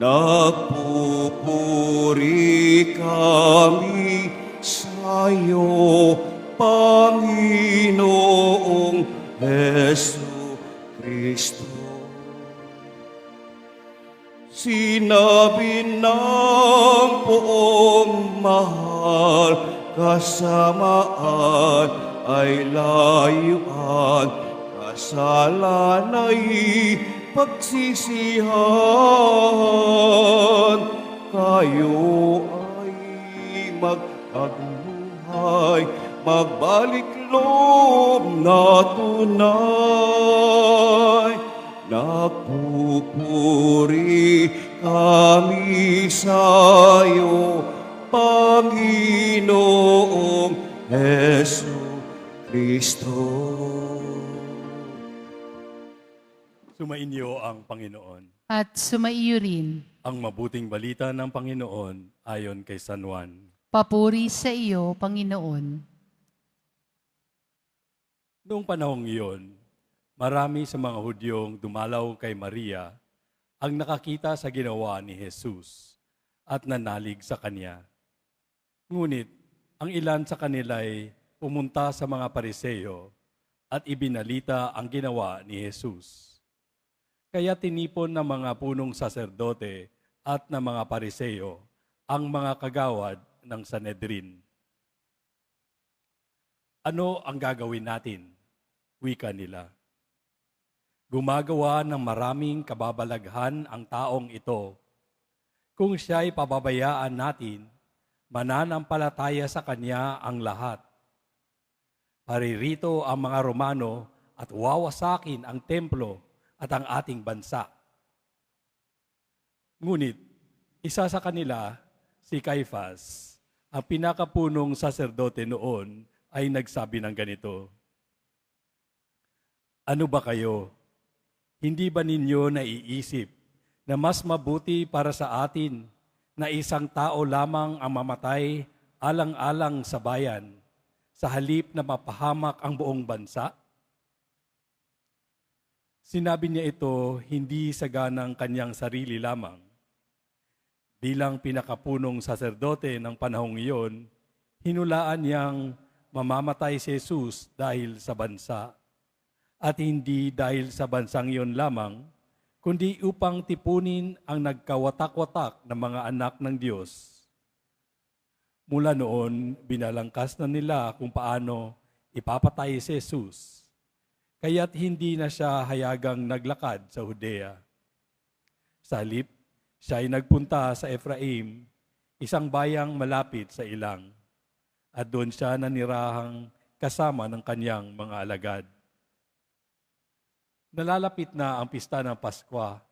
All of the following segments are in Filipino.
Nagpupuri kami sa'yo, Panginoong Hesu Kristo. Sinabi ng poong mahal, kasamaan ay layuan, kasalan ay pagsisihan. Kayo ay magkabuhay, magbalik loob na tunay. Nagpupuri kami sa'yo, Panginoong Hesu Kristo. Sumainyo ang Panginoon. At sumaiyo rin. Ang mabuting balita ng Panginoon ayon kay San Juan. Papuri sa iyo, Panginoon. Noong panahong iyon, marami sa mga Hudyong dumalaw kay Maria ang nakakita sa ginawa ni Jesus at nanalig sa kanya. Ngunit, ang ilan sa kanila ay pumunta sa mga Pariseo at ibinalita ang ginawa ni Jesus. Kaya tinipon ng mga punong saserdote at ng mga Pariseo ang mga kagawad ng Sanhedrin. Ano ang gagawin natin? Wika nila. Gumagawa ng maraming kababalaghan ang taong ito. Kung siya'y pababayaan natin, mananampalataya sa kanya ang lahat. Paririto ang mga Romano at wawasakin ang templo at ang ating bansa. Ngunit, isa sa kanila, si Caifas, ang pinakapunong saserdote noon, ay nagsabi ng ganito, "Ano ba kayo? Hindi ba ninyo naiisip na mas mabuti para sa atin na isang tao lamang ang mamatay alang-alang sa bayan sa halip na mapahamak ang buong bansa?" Sinabi niya ito hindi sa ganang kanyang sarili lamang. Bilang pinakapunong saserdote ng panahong iyon, hinulaan niyang mamamatay si Jesus dahil sa bansa. At hindi dahil sa bansang iyon lamang, kundi upang tipunin ang nagkawatak-watak ng mga anak ng Diyos. Mula noon, binalangkas na nila kung paano ipapatay si Jesus. Kaya't hindi na siya hayagang naglakad sa Judea. Sa halip, siya ay nagpunta sa Ephraim, isang bayang malapit sa ilang, at doon siya nanirahang kasama ng kanyang mga alagad. Nalalapit na ang pista ng Paskwa.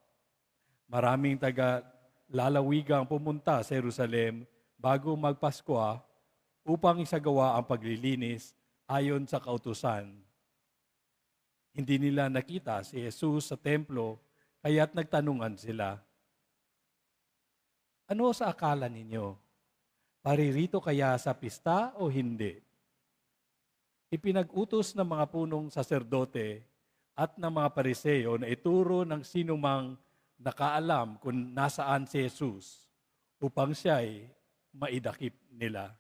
Maraming taga-lalawigang pumunta sa Jerusalem bago magpaskwa upang isagawa ang paglilinis ayon sa kautusan. Hindi nila nakita si Jesus sa templo, kaya't nagtanungan sila, "Ano sa akala ninyo? Paririto kaya sa pista o hindi?" Ipinag-utos ng mga punong saserdote at ng mga Pariseo na ituro ng sinumang nakaalam kung nasaan si Jesus upang siya'y maidakip nila.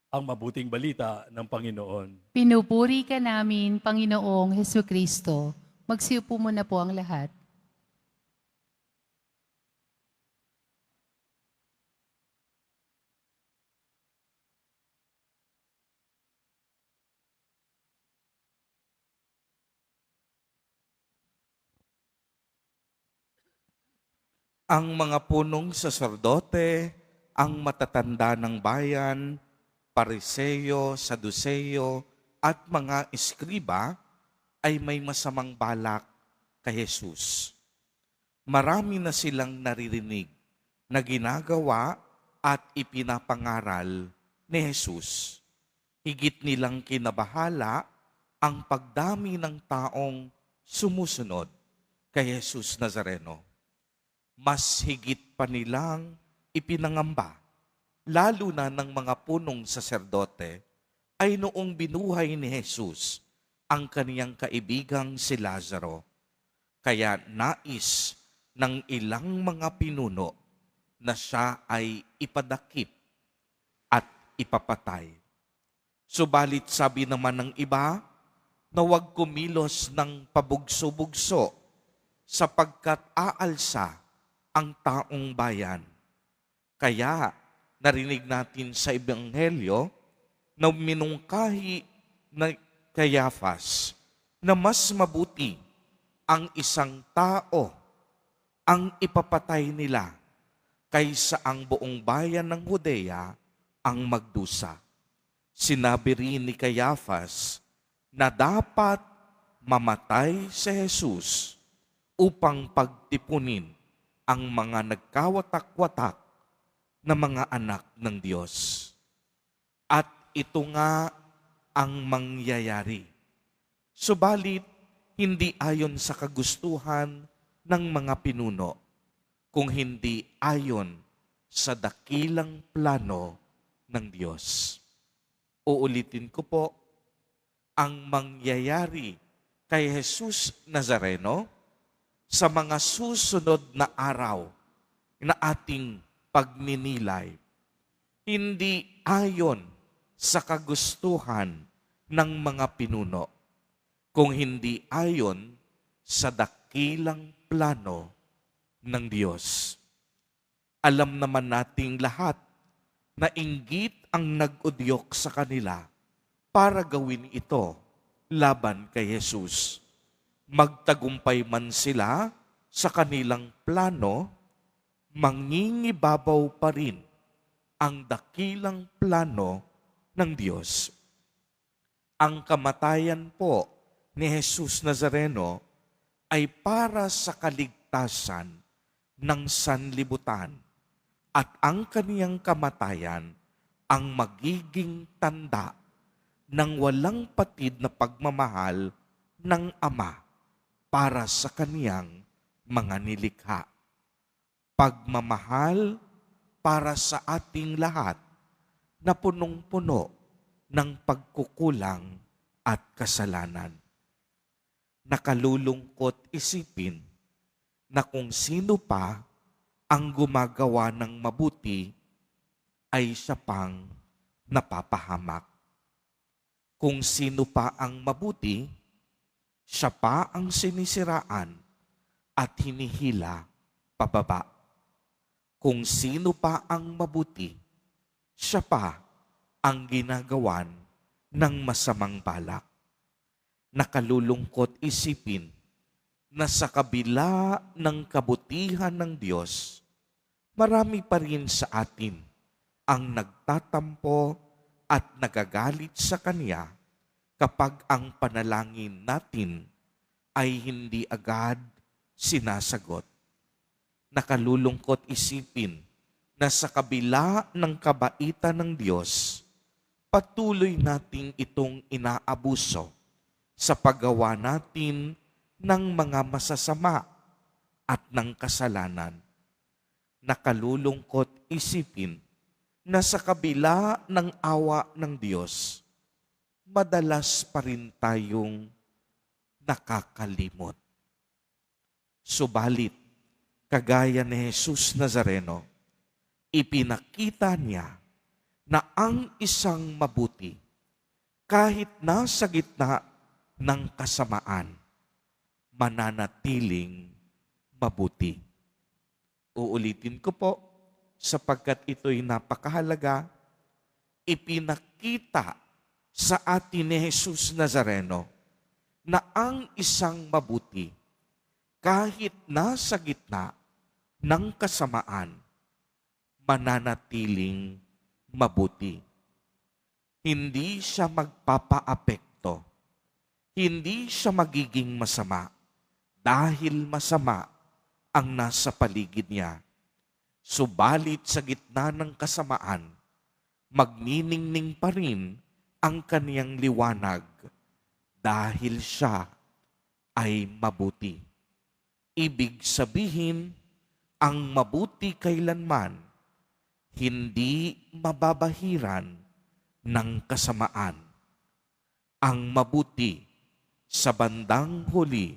Ang mabuting balita ng Panginoon. Pinupuri ka namin, Panginoong Hesu Kristo. Magsiupo muna po ang lahat. Ang mga punong saserdote, ang matatanda ng bayan, Pariseo, Saduceo, at mga eskriba ay may masamang balak kay Jesus. Marami na silang naririnig na ginagawa at ipinapangaral ni Jesus. Higit nilang kinabahala ang pagdami ng taong sumusunod kay Jesus Nazareno. Mas higit pa nilang ipinangamba, lalo na ng mga punong saserdote, ay noong binuhay ni Jesus ang kaniyang kaibigang si Lazaro. Kaya nais ng ilang mga pinuno na siya ay ipadakip at ipapatay. Subalit sabi naman ng iba na huwag kumilos ng pabugso-bugso sapagkat aalsa ang taong bayan. Kaya narinig natin sa Ebanghelyo na minungkahi na Caiaphas na mas mabuti ang isang tao ang ipapatay nila kaysa ang buong bayan ng Judea ang magdusa. Sinabi rin ni Caiaphas na dapat mamatay si Jesus upang pagtipunin ang mga nagkawatak-watak na mga anak ng Diyos. At ito nga ang mangyayari. Subalit, hindi ayon sa kagustuhan ng mga pinuno, kung hindi ayon sa dakilang plano ng Diyos. Uulitin ko po, ang mangyayari kay Jesus Nazareno sa mga susunod na araw na ating pagninilay, hindi ayon sa kagustuhan ng mga pinuno, kung hindi ayon sa dakilang plano ng Diyos. Alam naman nating lahat na inggit ang nag-udyok sa kanila para gawin ito laban kay Jesus. Magtagumpay man sila sa kanilang plano, mangingibabaw pa rin ang dakilang plano ng Diyos. Ang kamatayan po ni Jesus Nazareno ay para sa kaligtasan ng sanlibutan at ang kaniyang kamatayan ang magiging tanda ng walang patid na pagmamahal ng Ama para sa kaniyang mga nilikha. Pagmamahal para sa ating lahat na punong-puno ng pagkukulang at kasalanan. Nakalulungkot isipin na kung sino pa ang gumagawa ng mabuti ay siya pang napapahamak. Kung sino pa ang mabuti, siya pa ang sinisiraan at hinihila pababa. Kung sino pa ang mabuti, siya pa ang ginagawan ng masamang balak. Nakalulungkot isipin na sa kabila ng kabutihan ng Diyos, marami pa rin sa atin ang nagtatampo at nagagalit sa Kanya kapag ang panalangin natin ay hindi agad sinasagot. Nakalulungkot isipin na sa kabila ng kabaitan ng Diyos, patuloy nating itong inaabuso sa paggawa natin ng mga masasama at ng kasalanan. Nakalulungkot isipin na sa kabila ng awa ng Diyos, madalas pa rin tayong nakakalimot. Subalit, kagaya ni Jesus Nazareno, ipinakita niya na ang isang mabuti, kahit nasa gitna ng kasamaan, mananatiling mabuti. Uulitin ko po, sapagkat ito'y napakahalaga, ipinakita sa atin ni Jesus Nazareno na ang isang mabuti, kahit nasa gitna ng kasamaan, mananatiling mabuti. Hindi siya magpapaapekto. Hindi siya magiging masama dahil masama ang nasa paligid niya. Subalit sa gitna ng kasamaan, magniningning pa rin ang kaniyang liwanag dahil siya ay mabuti. Ibig sabihin, ang mabuti kailanman hindi mababahiran ng kasamaan. Ang mabuti sa bandang huli,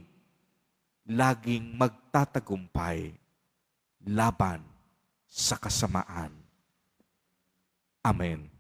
laging magtatagumpay laban sa kasamaan. Amen.